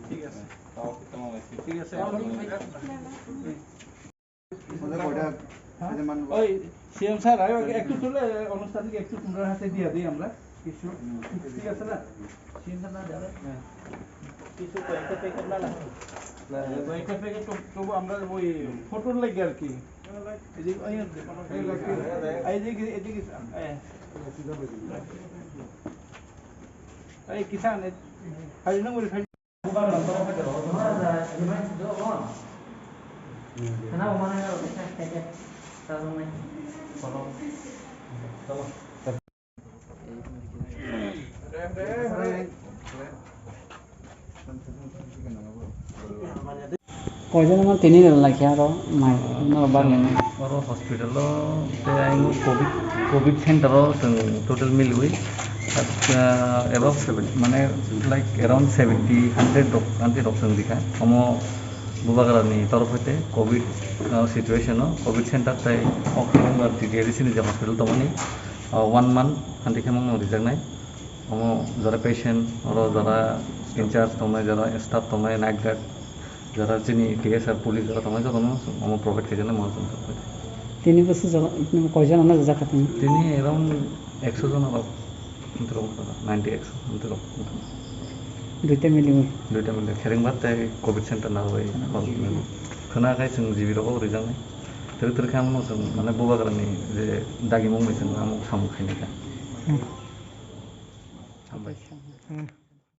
ঠিক আছে ঠিক আছে ওই সিএম স্যার একটু চলে অনুষ্ঠানকে একটু তোমরা হাতে দিয়ে দিই আমরা কিছু ঠিক আছে না সিএম স্যার না যাবে কিছু কয়েকটা প্যাকেট না কয়েকটা প্যাকেট তবু আমরা ওই ফটোর লাগে আর কি এই কিষান খালি না বলি খালি Kenapa mana kalau kita kayak taruh main kalau kojana mah tini adalah kiaro main normal ini. Baru hospital lo, teh aing COVID center lo, total milui, above 70, mana like around 70, 100 doctor dikha. Kamu bubagar ni taraf itu COVID situation lo, COVID center teh oksigen berarti di sini jam hospital tu mana 1 month nanti kamu mau dijak naik. Kamu jara patient, orang jara in-charge, kamu jara staff, kamu night guard. যারা চিনি TSR police যারা তোমার যখন আমার provide খেয়ে জানে মানুষ তিনি বছর কয়জন আমরা যা খাতেন তিনি এরাউন্ড 100 জন আবার 90 দুইটা মিলে খেরিং বাদ তাই কোভিড সেন্টার না হয় खोनाखाय जों जिबिराव ओरैजांनाय थोर खालामो जों माने बबाग्रानि जे दागि मुंनि जों सामु खायनायखा